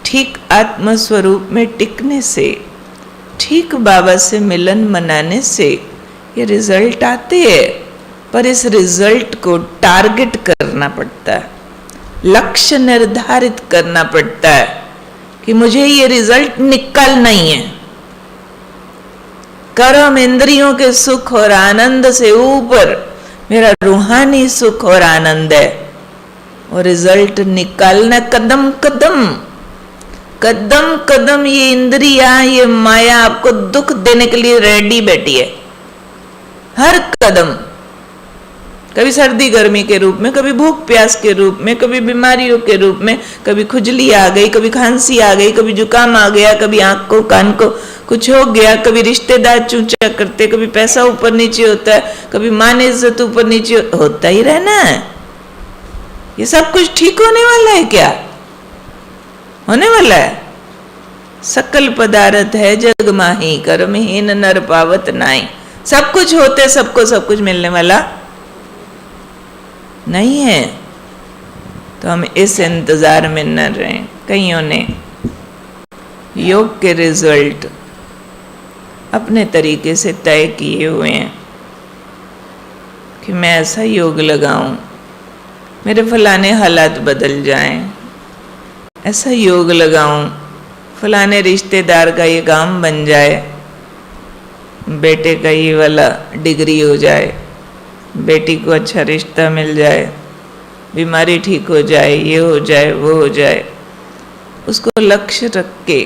ठीक आत्मस्वरूप में टिकने से, ठीक बाबा से मिलन मनाने से ये रिजल्ट आते हैं। पर इस रिजल्ट को टारगेट करना पड़ता है, लक्ष्य निर्धारित करना पड़ता है कि मुझे ये रिजल्ट निकालना ही है। कर्म इंद्रियों के सुख और आनंद से ऊपर मेरा रूहानी सुख और आनंद है, और रिजल्ट निकालना कदम कदम, कदम कदम ये इंद्रियां, ये माया आपको दुख देने के लिए रेडी बैठी है। हर कदम, कभी सर्दी गर्मी के रूप में, कभी भूख प्यास के रूप में, कभी बीमारियों के रूप में, कभी खुजली आ गई, कभी खांसी आ गई, कभी जुकाम आ गया, कभी आंख को कान को कुछ हो गया, कभी रिश्तेदार चूचा करते, कभी पैसा ऊपर नीचे होता है, कभी मान इज्जत ऊपर नीचे होता ही रहना है। ये सब कुछ ठीक होने वाला है क्या? होने वाला है। सकल पदार्थ है जग माही, कर्महीन नर पावत नाई। सब कुछ होते सबको सब कुछ मिलने वाला नहीं है, तो हम इस इंतजार में न रहें। कईयों ने योग के रिजल्ट अपने तरीके से तय किए हुए हैं कि मैं ऐसा योग लगाऊं मेरे फलाने हालात बदल जाएं, ऐसा योग लगाऊं फलाने रिश्तेदार का ये काम बन जाए, बेटे का ये वाला डिग्री हो जाए, बेटी को अच्छा रिश्ता मिल जाए, बीमारी ठीक हो जाए, ये हो जाए, वो हो जाए। उसको लक्ष्य रख के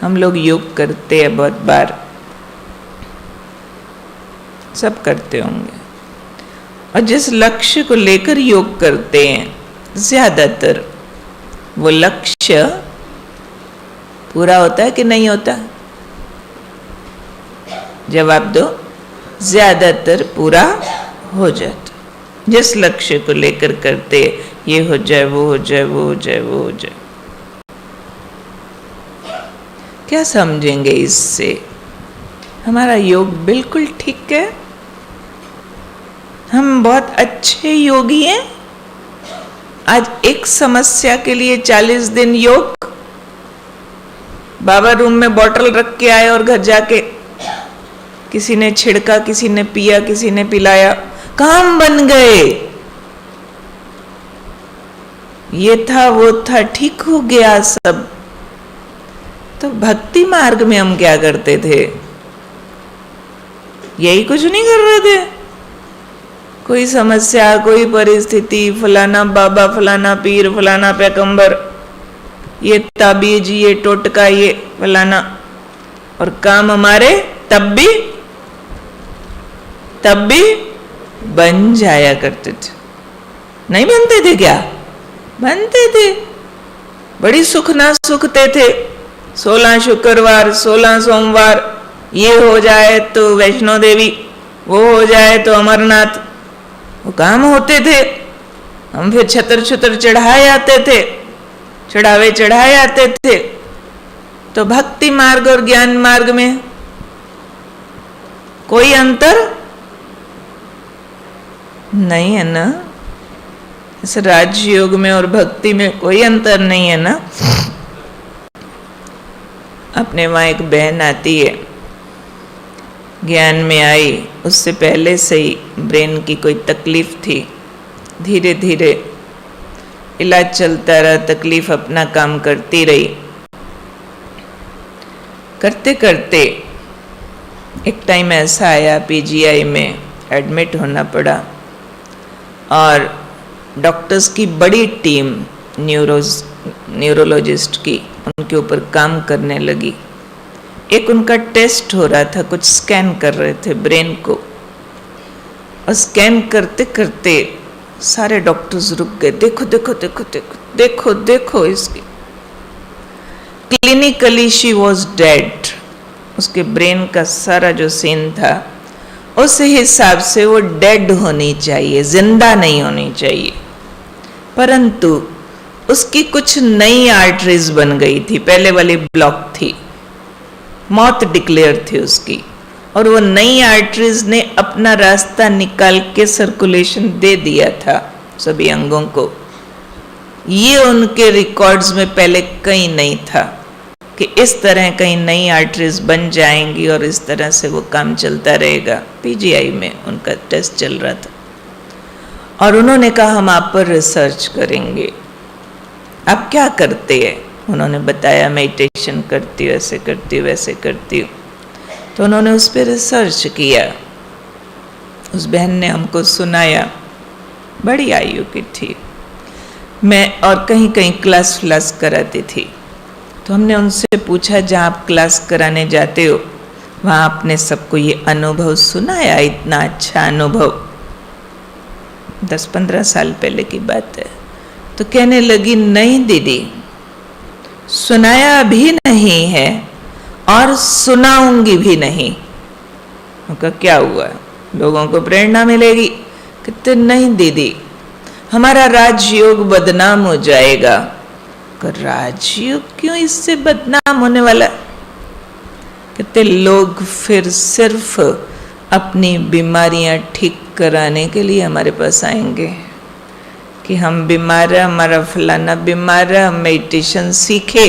हम लोग योग करते हैं। बहुत बार सब करते होंगे, और जिस लक्ष्य को लेकर योग करते हैं ज्यादातर वो लक्ष्य पूरा होता है कि नहीं होता? जवाब दो। ज्यादातर पूरा हो जाता। जिस लक्ष्य को लेकर करते, ये हो जाए, वो हो जाए, वो हो जाए, वो हो जाए। क्या समझेंगे इससे? हमारा योग बिल्कुल ठीक है, हम बहुत अच्छे योगी हैं। आज एक समस्या के लिए 40 दिन योग। बाबा रूम में बोतल रख के आए और घर जाके किसी ने छिड़का, किसी ने पिया, किसी ने पिलाया, काम बन गए। ये था वो था, ठीक हो गया सब। तो भक्ति मार्ग में हम क्या करते थे? यही कुछ नहीं कर रहे थे। कोई समस्या, कोई परिस्थिति, फलाना बाबा, फलाना पीर, फलाना पैगंबर, ये ताबीज, ये टोटका, ये फलाना, और काम हमारे तब भी बन जाया करते थे। नहीं बनते थे क्या? बनते थे। बड़ी सुख ना सुखते थे। 16 शुक्रवार, 16 सोमवार, ये हो जाए तो वैष्णो देवी, वो हो जाए तो अमरनाथ, वो काम होते थे। हम फिर छतर छुतर चढ़ाए आते थे, चढ़ावे चढ़ाए आते थे। तो भक्ति मार्ग और ज्ञान मार्ग में कोई अंतर नहीं है ना? इस राजयोग में और भक्ति में कोई अंतर नहीं है ना? अपने वहां एक बहन आती है, ज्ञान में आई, उससे पहले से ही ब्रेन की कोई तकलीफ थी। धीरे धीरे इलाज चलता रहा, तकलीफ अपना काम करती रही। करते करते एक टाइम ऐसा आया, पीजीआई में एडमिट होना पड़ा, और डॉक्टर्स की बड़ी टीम न्यूरोलॉजिस्ट की उनके ऊपर काम करने लगी। एक उनका टेस्ट हो रहा था, कुछ स्कैन कर रहे थे ब्रेन को, और स्कैन करते करते सारे डॉक्टर्स रुक गए, देखो देखो देखो देखो देखो देखो इसकी, क्लिनिकली शी वॉज डेड। उसके ब्रेन का सारा जो सीन था उस हिसाब से वो डेड होनी चाहिए, जिंदा नहीं होनी चाहिए, परंतु उसकी कुछ नई आर्टरीज बन गई थी, पहले वाली ब्लॉक थी, मौत डिक्लेयर थी उसकी, और वो नई आर्टरीज ने अपना रास्ता निकाल के सर्कुलेशन दे दिया था सभी अंगों को। ये उनके रिकॉर्ड्स में पहले कहीं नहीं था कि इस तरह कहीं नई आर्टरीज बन जाएंगी और इस तरह से वो काम चलता रहेगा। पीजीआई में उनका टेस्ट चल रहा था और उन्होंने कहा हम आप पर रिसर्च करेंगे। आप क्या करते हैं? उन्होंने बताया मेडिटेशन करती हूँ, ऐसे करती हूँ, वैसे करती हूँ। तो उन्होंने उस पर रिसर्च किया। उस बहन ने हमको सुनाया, बड़ी आयु की थी, मैं और कहीं कहीं क्लास फ्लास कराती थी। तो हमने उनसे पूछा जहाँ आप क्लास कराने जाते हो वहाँ आपने सबको ये अनुभव सुनाया? इतना अच्छा अनुभव 10-15 साल पहले की बात है। तो कहने लगी नहीं दीदी, सुनाया भी नहीं है और सुनाऊंगी भी नहीं। उनका क्या हुआ, लोगों को प्रेरणा मिलेगी? कहते नहीं दीदी, हमारा राजयोग बदनाम हो जाएगा। राजयोग क्यों इससे बदनाम होने वाला? कहते लोग फिर सिर्फ अपनी बीमारियां ठीक कराने के लिए हमारे पास आएंगे कि हम बीमार है, हमारा फलाना बीमार है, हम मेडिटेशन सीखे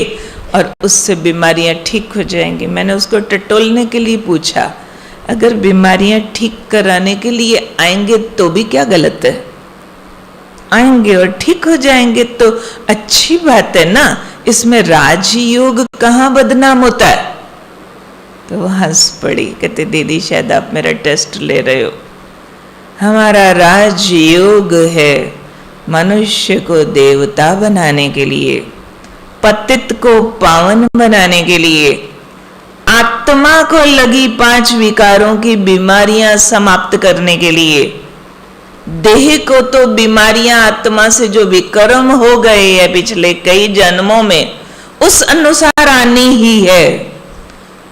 और उससे बीमारियां ठीक हो जाएंगी। मैंने उसको टटोलने के लिए पूछा, अगर बीमारियां ठीक कराने के लिए आएंगे तो भी क्या गलत है? आएंगे और ठीक हो जाएंगे तो अच्छी बात है ना, इसमें राजयोग कहाँ बदनाम होता है? तो वो हंस पड़ी। कहते दीदी शायद आप मेरा टेस्ट ले रहे हो। हमारा राजयोग है मनुष्य को देवता बनाने के लिए, पतित को पावन बनाने के लिए, आत्मा को लगी 5 विकारों की बीमारियां समाप्त करने के लिए। देह को तो बीमारियां आत्मा से जो विक्रम हो गए हैं पिछले कई जन्मों में, उस अनुसार आनी ही है।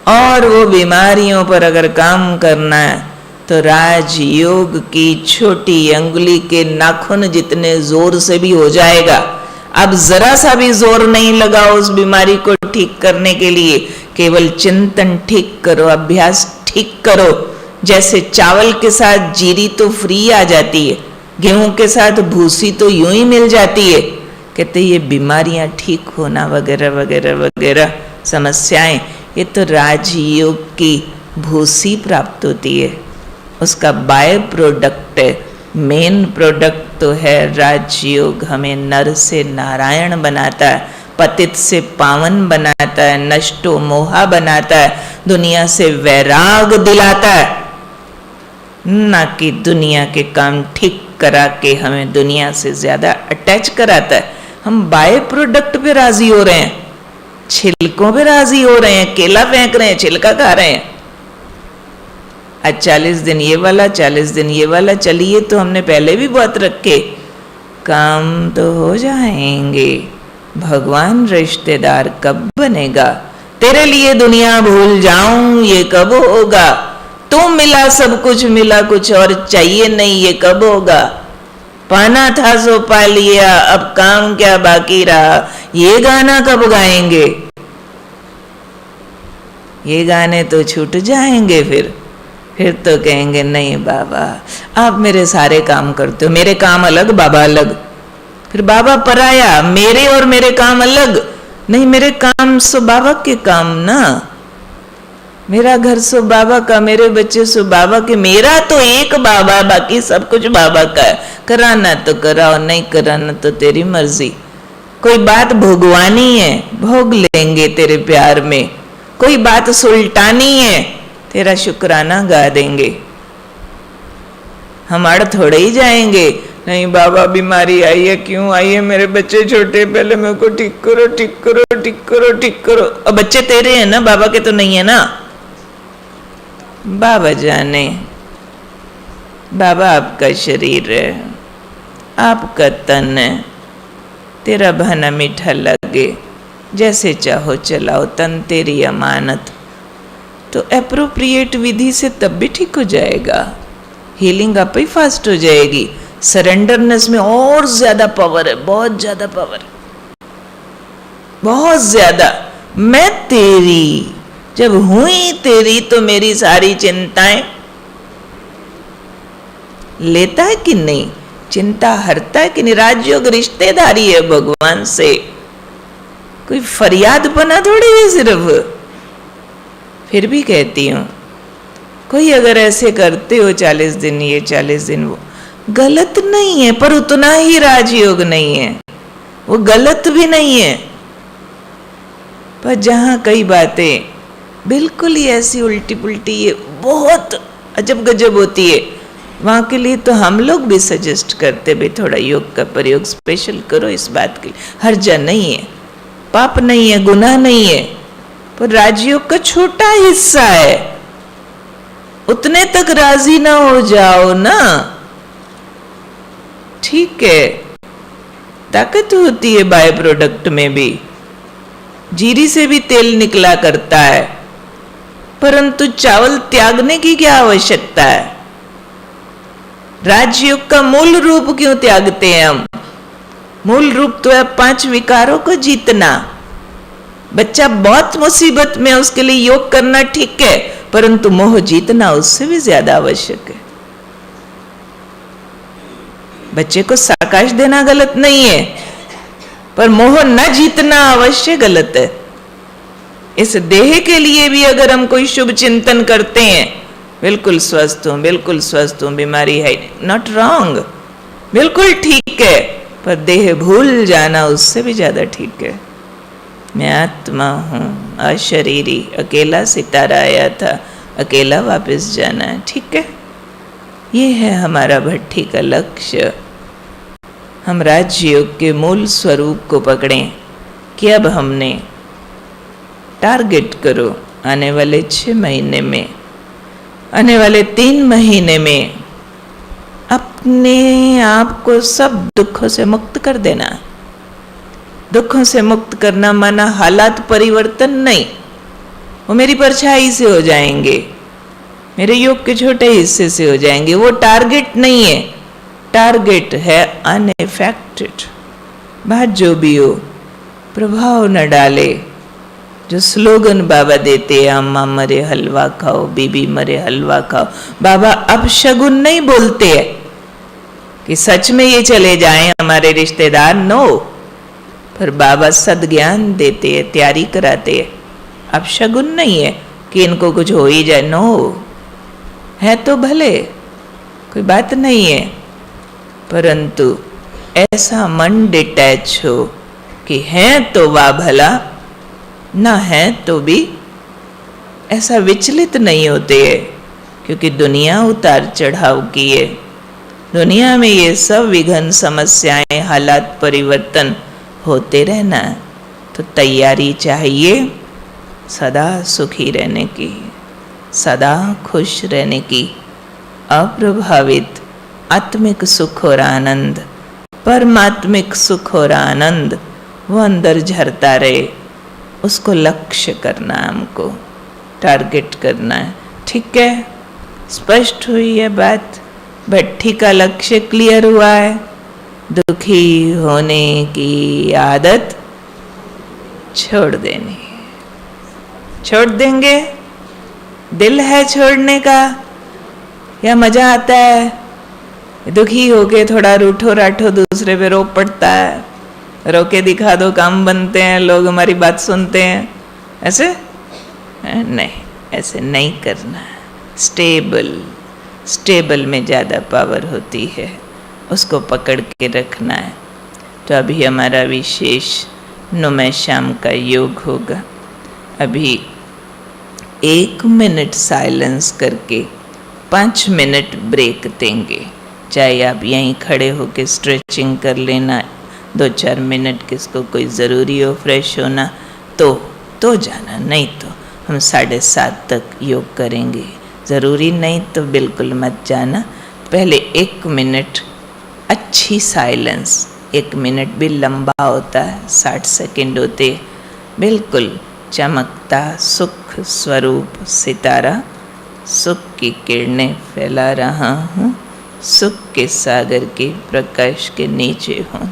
और वो बीमारियों पर अगर काम करना है तो राजयोग की छोटी अंगुली के नाखून जितने जोर से भी हो जाएगा। अब जरा सा भी जोर नहीं लगा उस बीमारी को ठीक करने के लिए, केवल चिंतन ठीक करो, अभ्यास ठीक करो। जैसे चावल के साथ जीरी तो फ्री आ जाती है, गेहूं के साथ भूसी तो यूं ही मिल जाती है। कहते ये बीमारियां ठीक होना वगैरह वगैरह वगैरह समस्याएं, ये तो राजयोग की भूसी प्राप्त होती है, उसका बाय प्रोडक्ट है। मेन प्रोडक्ट तो है राजयोग, हमें नर से नारायण बनाता है, पतित से पावन बनाता है, नष्टो मोहा बनाता है, दुनिया से वैराग दिलाता है, ना कि दुनिया के काम ठीक करा के हमें दुनिया से ज्यादा अटैच कराता है। हम बाय प्रोडक्ट पे राजी हो रहे हैं, छिलकों पे राजी हो रहे हैं, केला फेंक रहे हैं, छिलका खा रहे हैं। आज 40 दिन ये वाला, 40 दिन ये वाला, चलिए तो हमने पहले भी बहुत रखे, काम तो हो जाएंगे। भगवान रिश्तेदार कब बनेगा? तेरे लिए दुनिया भूल जाऊं ये कब होगा? तू मिला सब कुछ, मिला कुछ और चाहिए नहीं, ये कब होगा? पाना था सो पा लिया, अब काम क्या बाकी रहा? ये गाना कब गाएंगे? ये गाने तो छूट जाएंगे फिर तो कहेंगे नहीं बाबा आप मेरे सारे काम करते हो, मेरे काम अलग बाबा अलग। फिर बाबा पराया, मेरे और मेरे काम अलग। नहीं, मेरे काम सो बाबा के काम ना, मेरा घर सो बाबा का, मेरे बच्चे सो बाबा के। मेरा तो एक बाबा, बाकी सब कुछ बाबा का है। कराना तो कराओ, नहीं कराना तो तेरी मर्जी। कोई बात भोगवानी है, भोग लेंगे तेरे प्यार में। कोई बात सुलटानी है, तेरा शुक्राना गा देंगे। हम अड़ थोड़े ही जाएंगे, नहीं बाबा बीमारी आई है, क्यों आई है? मेरे बच्चे छोटे, पहले मेरे को ठीक करो, ठीक करो, ठीक करो, ठीक करो। अब बच्चे तेरे हैं ना, बाबा के तो नहीं है ना। बाबा जाने, बाबा आपका शरीर है, आपका तन है, तेरा बहाना मीठा लगे, जैसे चाहो चलाओ, तन तेरी अमानत, तो एप्रोप्रिएट विधि से तब भी ठीक हो जाएगा। हीलिंग आप ही फास्ट हो जाएगी। सरेंडरनेस में और ज्यादा पावर है, बहुत ज्यादा पावर, बहुत ज्यादा। मैं तेरी, जब हुई तेरी तो मेरी सारी चिंताएं लेता है कि नहीं, चिंता हरता है कि नहीं। राजयोग रिश्तेदारी है भगवान से, कोई फरियाद बना थोड़ी है सिर्फ। फिर भी कहती हूं, कोई अगर ऐसे करते हो 40 दिन ये 40 दिन वो, गलत नहीं है, पर उतना ही राजयोग नहीं है, वो गलत भी नहीं है। पर जहां कई बातें बिल्कुल ही ऐसी उल्टी पुल्टी ये बहुत अजब गजब होती है, वहां के लिए तो हम लोग भी सजेस्ट करते भाई थोड़ा योग का प्रयोग स्पेशल करो इस बात के लिए। हर्जा नहीं है, पाप नहीं है, गुनाह नहीं है, पर राजयोग का छोटा हिस्सा है, उतने तक राजी ना हो जाओ ना, ठीक है। ताकत होती है बाय प्रोडक्ट में भी, जीरी से भी तेल निकला करता है, परंतु चावल त्यागने की क्या आवश्यकता है। राजयोग का मूल रूप क्यों त्यागते हैं हम? मूल रूप तो है 5 विकारों को जीतना। बच्चा बहुत मुसीबत में, उसके लिए योग करना ठीक है, परंतु मोह जीतना उससे भी ज्यादा आवश्यक है। बच्चे को साकाश देना गलत नहीं है, पर मोह न जीतना अवश्य गलत है। इस देह के लिए भी अगर हम कोई शुभ चिंतन करते हैं, बिल्कुल स्वस्थ हूं, बिल्कुल स्वस्थ हूं, बीमारी है, नॉट रॉन्ग, बिल्कुल ठीक है, पर देह भूल जाना उससे भी ज्यादा ठीक है। मैं आत्मा हूं, अशरीरी, अकेला सितारा आया था, अकेला वापस जाना है, ठीक है। ये है हमारा भट्टी का लक्ष्य। हम राजयोग के मूल स्वरूप को पकड़ें कि अब हमने टारगेट करो आने वाले 6 महीने में, आने वाले 3 महीने में अपने आप को सब दुखों से मुक्त कर देना। दुखों से मुक्त करना माना हालात परिवर्तन नहीं, वो मेरी परछाई से हो जाएंगे, मेरे योग के छोटे हिस्से से हो जाएंगे। वो टारगेट नहीं है, टारगेट है अनएफेक्टेड। बात जो भी हो, प्रभाव न डाले। जो स्लोगन बाबा देते हैं, अम्मा मरे हलवा खाओ, बीबी मरे हलवा खाओ, बाबा अब शगुन नहीं बोलते हैं कि सच में ये चले जाएं हमारे रिश्तेदार, नो, पर बाबा सद्ज्ञान देते हैं, तैयारी कराते हैं। अब शगुन नहीं है कि इनको कुछ हो ही जाए, नो, है तो भले, कोई बात नहीं है, परंतु ऐसा मन डिटैच हो कि है तो वाह भला, ना है तो भी ऐसा विचलित नहीं होते है, क्योंकि दुनिया उतार चढ़ाव की है। दुनिया में ये सब विघ्न, समस्याएं, हालात परिवर्तन होते रहना, तो तैयारी चाहिए सदा सुखी रहने की, सदा खुश रहने की, अप्रभावित आत्मिक सुख और आनंद, परमात्मिक सुख और आनंद वो अंदर झरता रहे। उसको लक्ष्य करना, हमको टारगेट करना है, ठीक है। स्पष्ट हुई है बात, भट्टी का लक्ष्य क्लियर हुआ है। दुखी होने की आदत छोड़ देनी, छोड़ देंगे। दिल है छोड़ने का या मजा आता है? दुखी होके थोड़ा रूठो राठो दूसरे पे रो पड़ता है, रोके दिखा दो काम बनते हैं, लोग हमारी बात सुनते हैं, ऐसे नहीं, ऐसे नहीं करना। स्टेबल, स्टेबल में ज़्यादा पावर होती है, उसको पकड़ के रखना है। तो अभी हमारा विशेष नुमै शाम का योग होगा। अभी 1 मिनट साइलेंस करके 5 मिनट ब्रेक देंगे। चाहे आप यहीं खड़े होके स्ट्रेचिंग कर लेना 2-4 मिनट, किसको कोई ज़रूरी हो फ्रेश होना तो जाना, नहीं तो हम 7:30 तक योग करेंगे। ज़रूरी नहीं तो बिल्कुल मत जाना। पहले 1 मिनट अच्छी साइलेंस, 1 मिनट भी लंबा होता है, 60 सेकंड होते, बिल्कुल चमकता सुख स्वरूप सितारा, सुख की किरणें फैला रहा हूँ, सुख के सागर के प्रकाश के नीचे हूँ।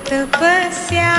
तपस्या